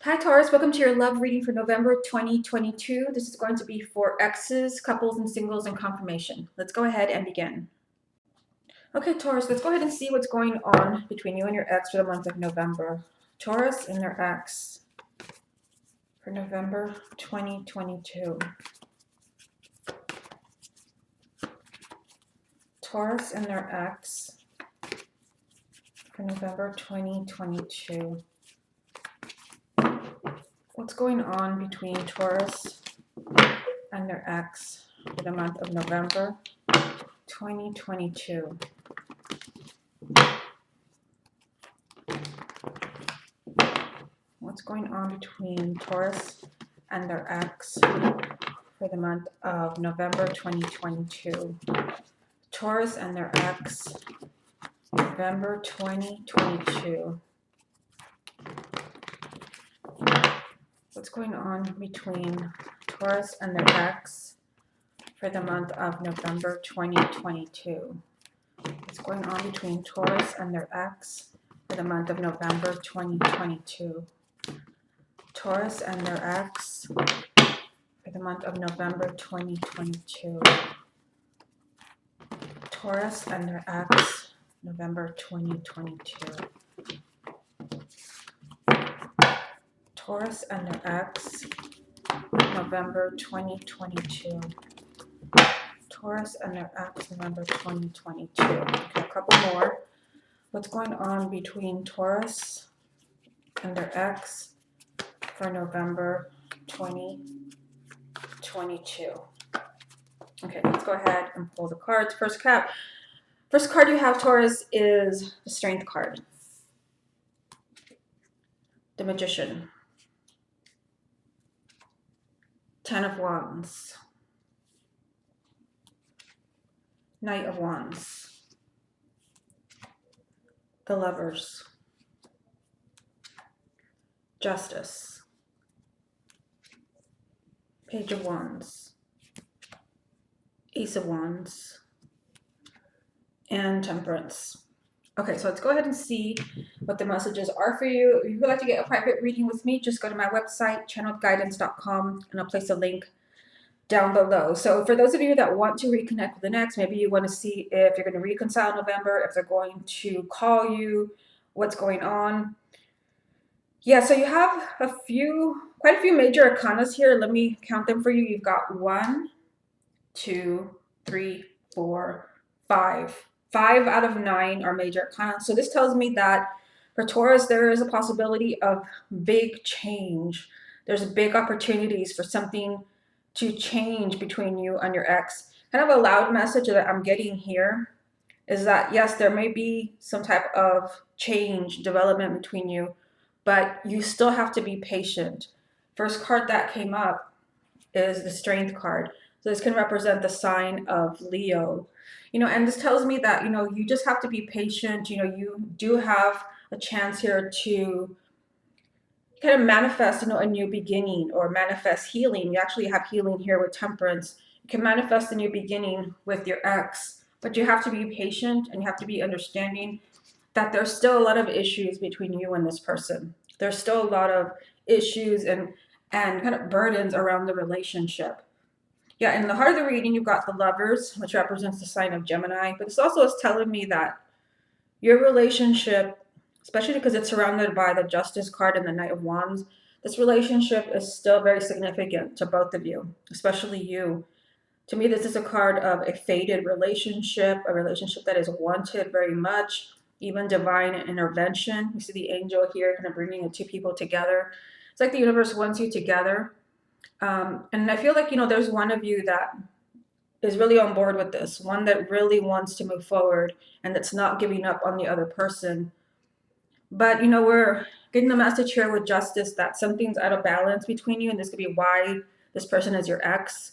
Hi Taurus, welcome to your love reading for November 2022. This is going to be for exes, couples, and singles and confirmation. Let's go ahead and begin. Okay, Taurus, let's go ahead and see what's going on between you and your ex for the month of November. Taurus and their ex for November 2022. Taurus and their ex for November 2022. What's going on between Taurus and their ex for the month of November 2022? What's going on between Taurus and their ex for the month of November 2022? Taurus and their ex, November 2022. What's going on between Taurus and their ex for the month of November 2022? What's going on between Taurus and their ex for the month of November 2022? Taurus and their ex for the month of November 2022. Taurus and their ex, November 2022. Taurus and their ex, November 2022. Taurus and their ex, November 2022. Okay, a couple more. What's going on between Taurus and their ex for November 2022? Okay, let's go ahead and pull the cards. First card you have, Taurus, is the Strength card. The Magician. Ten of Wands. Knight of Wands. The Lovers. Justice. Page of Wands. Ace of Wands. And Temperance. Okay, so let's go ahead and see what the messages are for you. If you would like to get a private reading with me, just go to my website, channeledguidance.com, and I'll place a link down below. So for those of you that want to reconnect with the next, maybe you want to see if you're going to reconcile in November, if they're going to call you, what's going on. Yeah, so you have quite a few major arcanas here. Let me count them for you. You've got 1, 2, 3, 4, 5. 5 out of 9 are major arcana. So this tells me that for Taurus, there is a possibility of big change. There's big opportunities for something to change between you and your ex. Kind of a loud message that I'm getting here is that, yes, there may be some type of change, development between you, but you still have to be patient. First card that came up is the Strength card. So this can represent the sign of Leo. And this tells me that, you just have to be patient. You do have a chance here to kind of manifest, a new beginning or manifest healing. You actually have healing here with Temperance. You can manifest a new beginning with your ex, but you have to be patient and you have to be understanding that there's still a lot of issues between you and this person. There's still a lot of issues and kind of burdens around the relationship. Yeah, in the heart of the reading, you've got the Lovers, which represents the sign of Gemini, but this also is telling me that your relationship, especially because it's surrounded by the Justice card and the Knight of Wands, this relationship is still very significant to both of you, especially you. To me, this is a card of a fated relationship, a relationship that is wanted very much, even divine intervention. You see the angel here kind of bringing the two people together. It's like the universe wants you together. And I feel like, there's one of you that is really on board with this, one that really wants to move forward and that's not giving up on the other person. But, we're getting the message here with Justice that something's out of balance between you, and this could be why this person is your ex.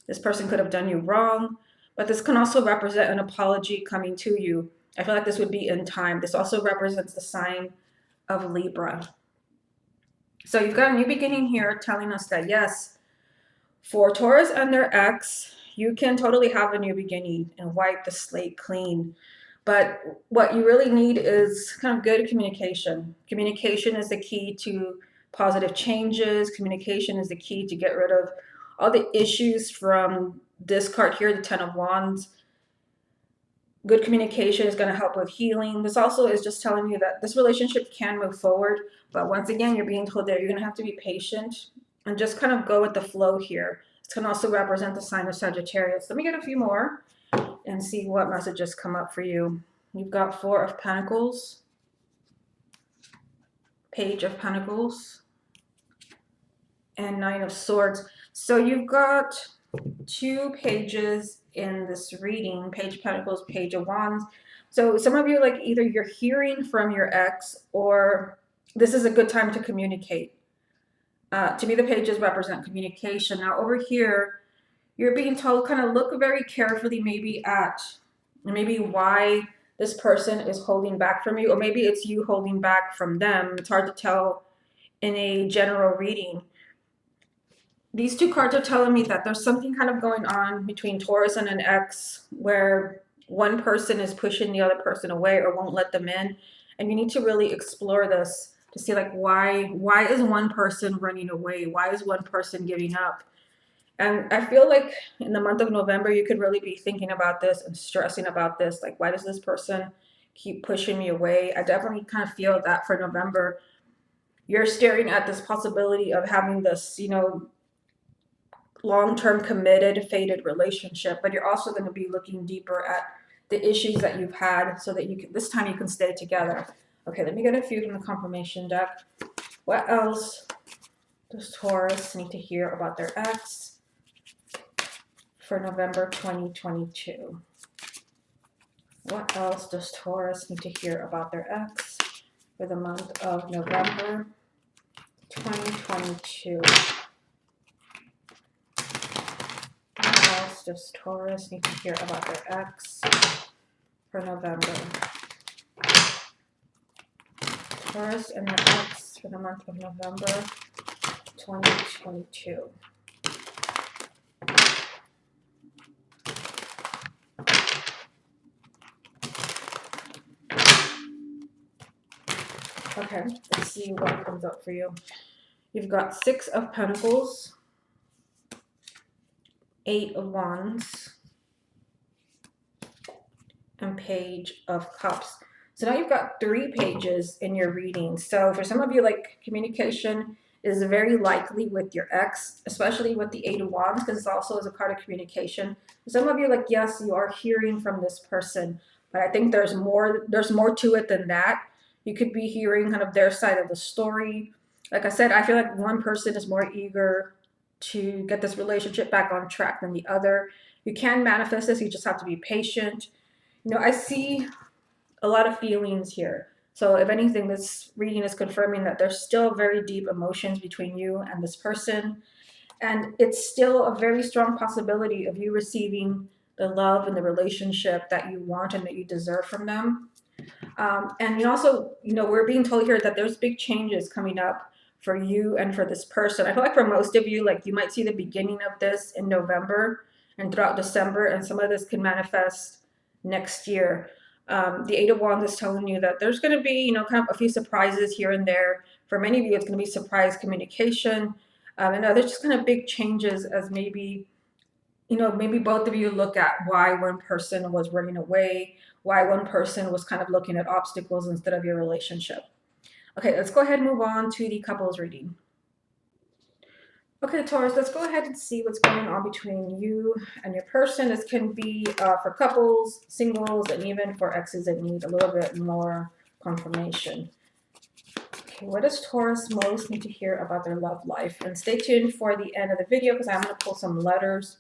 This person could have done you wrong, but this can also represent an apology coming to you. I feel like this would be in time. This also represents the sign of Libra. So you've got a new beginning here telling us that, yes, for Taurus and their ex, you can totally have a new beginning and wipe the slate clean. But what you really need is kind of good communication. Communication is the key to positive changes. Communication is the key to get rid of all the issues from this card here, the 10 of Wands. Good communication is going to help with healing. This also is just telling you that this relationship can move forward, but once again, you're being told that you're going to have to be patient and just kind of go with the flow here. This can also represent the sign of Sagittarius. Let me get a few more and see what messages come up for you. You've got 4 of Pentacles, Page of Pentacles, and 9 of Swords. So you've got 2 pages in this reading, Page of Pentacles, Page of Wands. So some of you, like, either you're hearing from your ex or this is a good time to communicate. To me, the pages represent communication. Now over here, you're being told kind of look very carefully maybe at why this person is holding back from you, or maybe it's you holding back from them. It's hard to tell in a general reading. These 2 cards are telling me that there's something kind of going on between Taurus and an ex where one person is pushing the other person away or won't let them in. And you need to really explore this to see, like, why is one person running away? Why is one person giving up? And I feel like in the month of November, you could really be thinking about this and stressing about this. Like, why does this person keep pushing me away? I definitely kind of feel that for November, you're staring at this possibility of having this, you know, long-term committed, fated relationship, but you're also going to be looking deeper at the issues that you've had so that you can, this time you can stay together. Okay, let me get a few from the confirmation deck. What else does Taurus need to hear about their ex for November 2022? What else does Taurus need to hear about their ex for the month of November 2022? What else does Taurus need to hear about their ex for November? Taurus and their ex for the month of November 2022. Okay, let's see what comes up for you. You've got 6 of Pentacles, 8 of Wands, and Page of Cups. So now you've got 3 pages in your reading. So for some of you, like, communication is very likely with your ex, especially with the 8 of Wands, because this also is a card of communication. For some of you, like, yes, you are hearing from this person, but I think there's more to it than that. You could be hearing kind of their side of the story. Like I said, I feel like one person is more eager to get this relationship back on track than the other. You can manifest this, you just have to be patient. You know, I see a lot of feelings here. So if anything, this reading is confirming that there's still very deep emotions between you and this person. And it's still a very strong possibility of you receiving the love and the relationship that you want and that you deserve from them. And you also, you know, we're being told here that there's big changes coming up for you and for this person. I feel like for most of you, like, you might see the beginning of this in November and throughout December, and some of this can manifest next year. The 8 of Wands is telling you that there's going to be, you know, kind of a few surprises here and there. For many of you, it's going to be surprise communication. And others just kind of big changes as maybe, you know, maybe both of you look at why one person was running away, why one person was kind of looking at obstacles instead of your relationship. Okay, let's go ahead and move on to the couples reading. Okay, Taurus, let's go ahead and see what's going on between you and your person. This can be for couples, singles, and even for exes that need a little bit more confirmation. Okay, what does Taurus most need to hear about their love life? And stay tuned for the end of the video because I'm going to pull some letters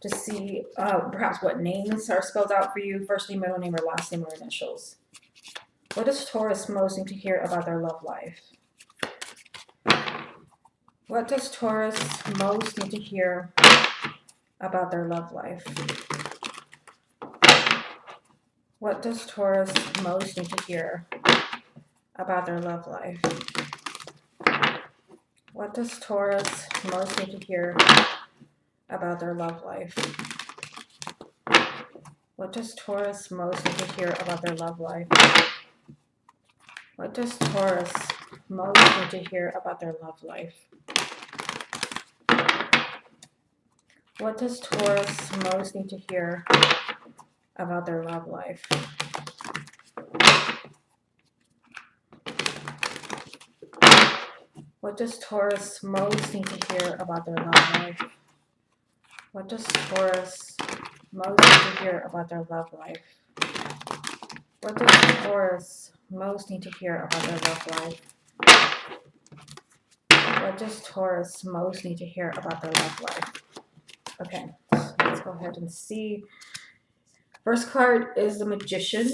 to see perhaps what names are spelled out for you, first name, middle name, or last name, or initials. What does Taurus most need to hear about their love life? What does Taurus most need to hear about their love life? What does Taurus most need to hear about their love life? What does Taurus most need to hear about their love life? What does Taurus most need to hear about their love life? What does Taurus most need to hear about their love life? What does Taurus most need to hear about their love life? What does Taurus most need to hear about their love life? What does Taurus most need to hear about their love life? What does Taurus most need to hear about their love life? What does Taurus most need to hear about their love life? Okay, so let's go ahead and see. First card is the Magician.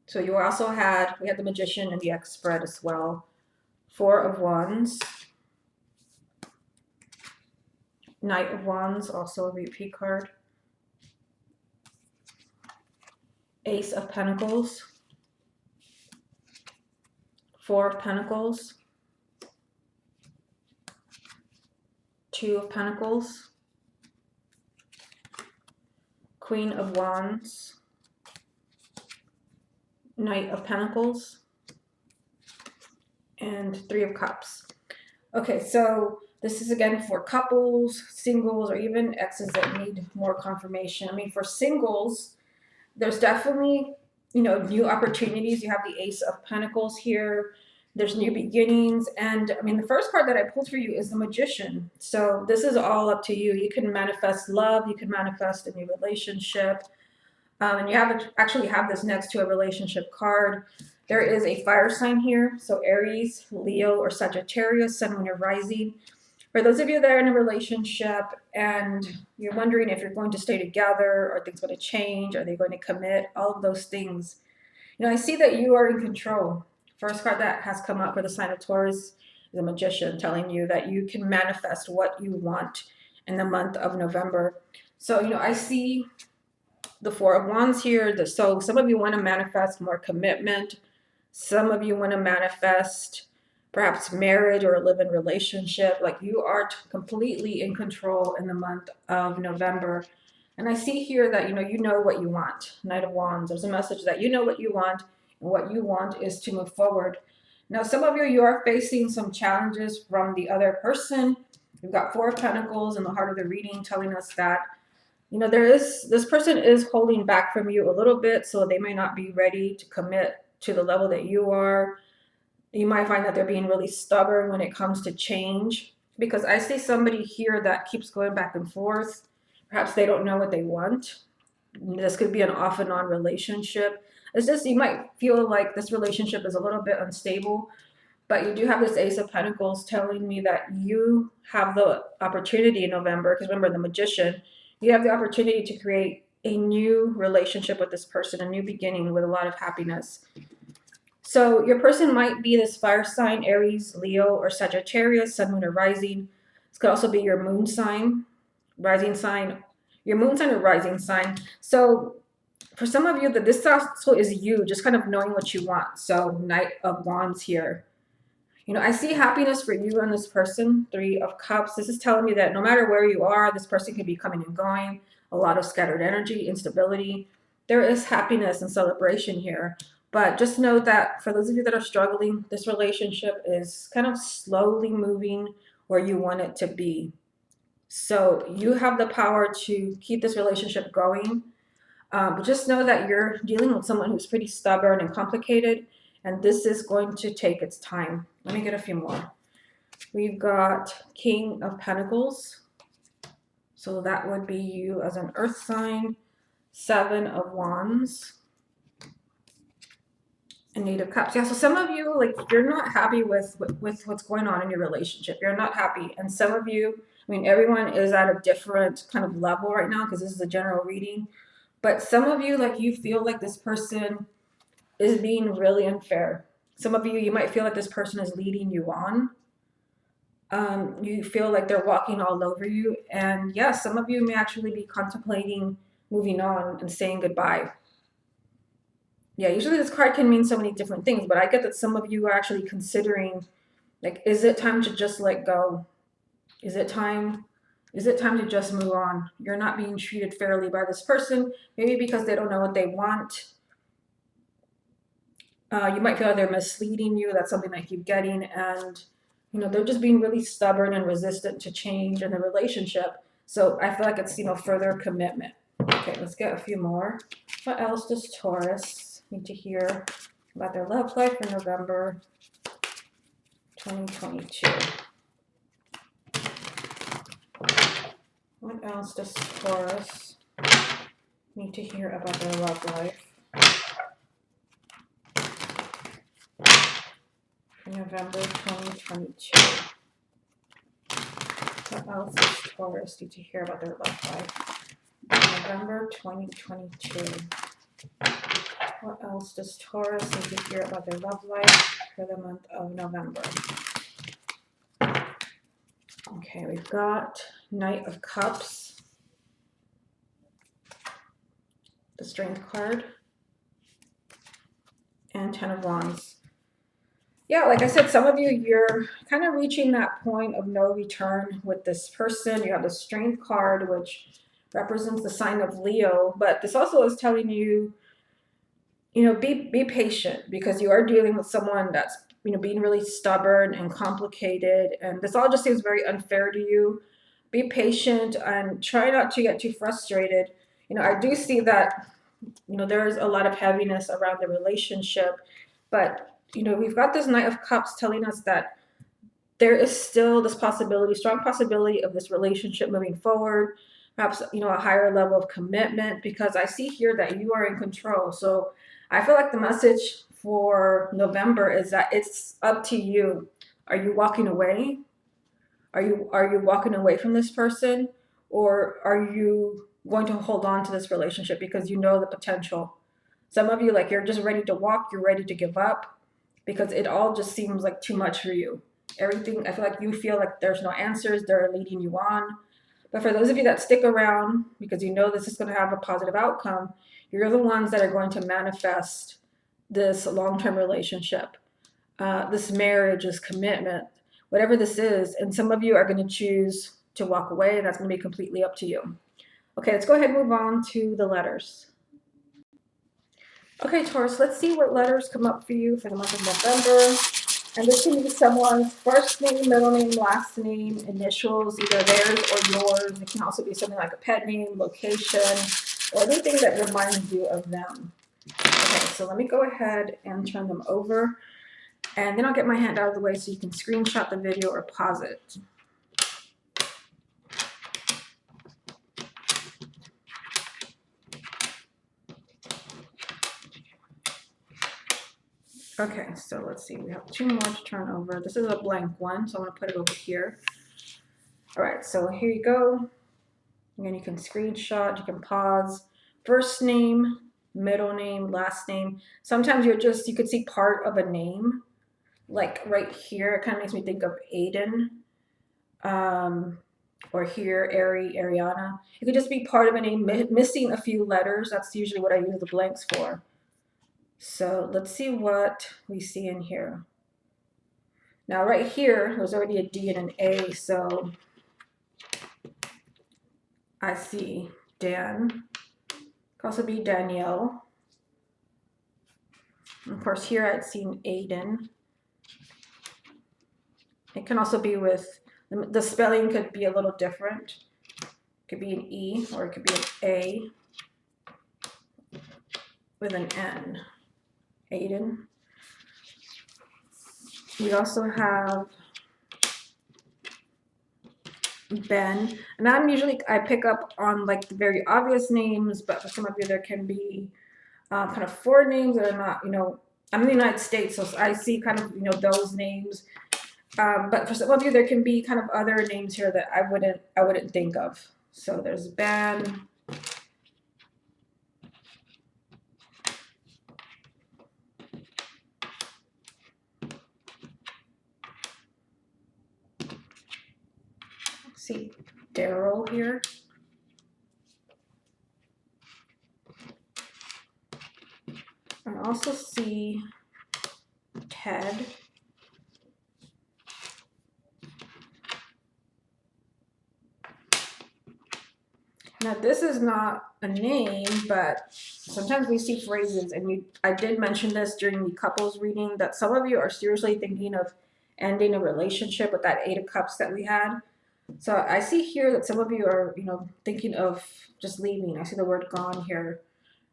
So you also had, we had the Magician and the X spread as well. Four of Wands. Knight of Wands, also a repeat card. Ace of Pentacles. Four of Pentacles. Two of Pentacles. Queen of Wands. Knight of Pentacles. And Three of Cups. Okay, so this is again for couples, singles, or even exes that need more confirmation. I mean, for singles, there's definitely, you know, new opportunities. You have the Ace of Pentacles here. There's new beginnings. And I mean, the first card that I pulled for you is the Magician. So this is all up to you. You can manifest love. You can manifest a new relationship. And you actually have this next to a relationship card. There is a fire sign here. So Aries, Leo, or Sagittarius, Sun, Moon, or Rising. For those of you that are in a relationship and you're wondering if you're going to stay together, or things going to change, are they going to commit, all of those things. You know, I see that you are in control. First card that has come up for the sign of Taurus is the Magician, telling you that you can manifest what you want in the month of November. So, you know, I see the Four of Wands here. So some of you want to manifest more commitment. Some of you want to manifest perhaps marriage or a live-in relationship. Like you are completely in control in the month of November. And I see here that, you know what you want. Knight of Wands. There's a message that you know what you want, and what you want is to move forward. Now, some of you are facing some challenges from the other person. You've got Four of Pentacles in the heart of the reading telling us that, you know, this person is holding back from you a little bit, so they may not be ready to commit to the level that you are. You might find that they're being really stubborn when it comes to change, because I see somebody here that keeps going back and forth. Perhaps they don't know what they want. This could be an off and on relationship. It's just, you might feel like this relationship is a little bit unstable, but you do have this Ace of Pentacles telling me that you have the opportunity in November, because remember the Magician, you have the opportunity to create a new relationship with this person, a new beginning with a lot of happiness. So your person might be this fire sign, Aries, Leo, or Sagittarius, Sun, Moon, or Rising. This could also be your moon sign, rising sign, your moon sign or rising sign. So for some of you, that this also is you just kind of knowing what you want. So Knight of Wands here. You know, I see happiness for you and this person. Three of Cups. This is telling me that no matter where you are, this person can be coming and going. A lot of scattered energy, instability. There is happiness and celebration here. But just know that for those of you that are struggling, this relationship is kind of slowly moving where you want it to be. So you have the power to keep this relationship going. But just know that you're dealing with someone who's pretty stubborn and complicated, and this is going to take its time. Let me get a few more. We've got King of Pentacles. So that would be you as an earth sign. Seven of Wands. And Eight of Cups. Yeah, so some of you, like, you're not happy with what's going on in your relationship. You're not happy. And some of you, I mean, everyone is at a different kind of level right now, because this is a general reading. But some of you, like, you feel like this person is being really unfair. Some of you, you might feel like this person is leading you on. You feel like they're walking all over you. And yes, some of you may actually be contemplating moving on and saying goodbye. Yeah, usually this card can mean so many different things, but I get that some of you are actually considering, like, is it time to just let go? Is it time to just move on? You're not being treated fairly by this person, maybe because they don't know what they want. You might feel like they're misleading you. That's something I keep getting. And, you know, they're just being really stubborn and resistant to change in the relationship. So I feel like it's, you know, further commitment. Okay, let's get a few more. What else does Taurus need to hear about their love life for November 2022? What else does Taurus need to hear about their love life for November 2022? What else does Taurus need to hear about their love life for November 2022? What else does Taurus need to hear about their love life for the month of November? Okay, we've got Knight of Cups, the Strength card, and Ten of Wands. Yeah, like I said, some of you, you're kind of reaching that point of no return with this person. You have the Strength card, which represents the sign of Leo, but this also is telling you, you know, be patient, because you are dealing with someone that's, you know, being really stubborn and complicated, and this all just seems very unfair to you. Be patient and try not to get too frustrated. You know, I do see that, you know, there's a lot of heaviness around the relationship, but, you know, we've got this Knight of Cups telling us that there is still this possibility, strong possibility of this relationship moving forward, perhaps, you know, a higher level of commitment, because I see here that you are in control. So I feel like the message for November is that it's up to you. Are you walking away? Are you walking away from this person, or are you going to hold on to this relationship because you know the potential? Some of you, like, you're just ready to walk, you're ready to give up, because it all just seems like too much for you. Everything, I feel like you feel like there's no answers, they're leading you on. But for those of you that stick around because you know this is going to have a positive outcome, you're the ones that are going to manifest this long-term relationship, this marriage, this commitment, whatever this is. And some of you are going to choose to walk away, and that's going to be completely up to you. Okay, let's go ahead and move on to the letters. Okay, Taurus, let's see what letters come up for you for the month of November. And this can be someone's first name, middle name, last name, initials, either theirs or yours. It can also be something like a pet name, location, or anything that reminds you of them. Okay, so let me go ahead and turn them over, and then I'll get my hand out of the way so you can screenshot the video or pause it. Okay, so let's see, we have two more to turn over. This is a blank one, so I'm gonna put it over here. All right, so here you go. Again, you can screenshot, you can pause. First name, middle name, last name. Sometimes you could see part of a name, like right here. It kind of makes me think of Aiden, or here, Ariana. It could just be part of a name, missing a few letters. That's usually what I use the blanks for. So let's see what we see in here. Now right here, there's already a D and an A, so I see Dan. Could also be Danielle. And of course, here I'd seen Aiden. It can also be with, the spelling could be a little different. It could be an E, or it could be an A with an N. Aiden. We also have Ben, and I pick up on like the very obvious names, but for some of you there can be kind of foreign names that are not, you know, I'm in the United States, so I see kind of, you know, those names. But for some of you there can be kind of other names here that I wouldn't think of. So there's Ben. See Daryl here. I also see Ted. And Now, this is not a name, but sometimes we see phrases, and I did mention this during the couples reading, that some of you are seriously thinking of ending a relationship with that Eight of Cups that we had. So I see here that some of you are, thinking of just leaving. I see the word gone here.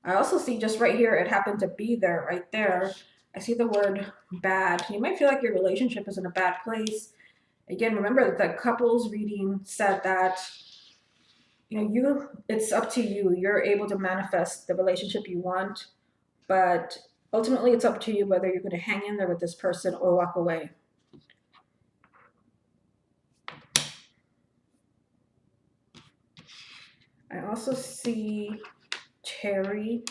I also see just right here, it happened to be there, right there. I see the word bad. You might feel like your relationship is in a bad place. Again, remember that the couples reading said that it's up to you. You're able to manifest the relationship you want, but ultimately it's up to you whether you're going to hang in there with this person or walk away. I also see Terry.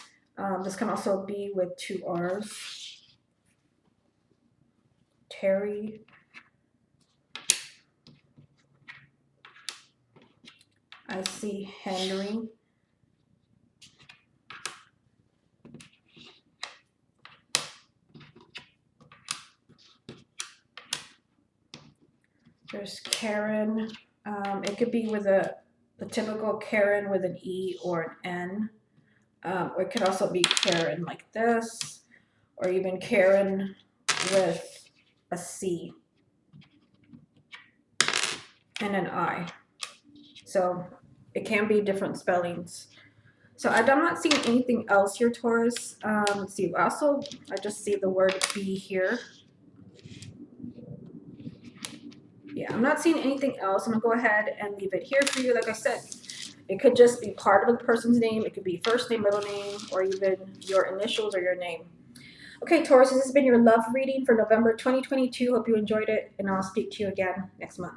This can also be with 2 R's. Terry. I see Henry. There's Karen. It could be with the typical Karen with an E or an N. Or it could also be Karen like this, or even Karen with a C and an I. So it can be different spellings. So I'm not seeing anything else here, Taurus. Let's see. Also, I just see the word be here. Yeah, I'm not seeing anything else. I'm gonna go ahead and leave it here for you. Like I said, it could just be part of the person's name. It could be first name, middle name, or even your initials or your name. Okay, Taurus, this has been your love reading for November 2022. Hope you enjoyed it, and I'll speak to you again next month.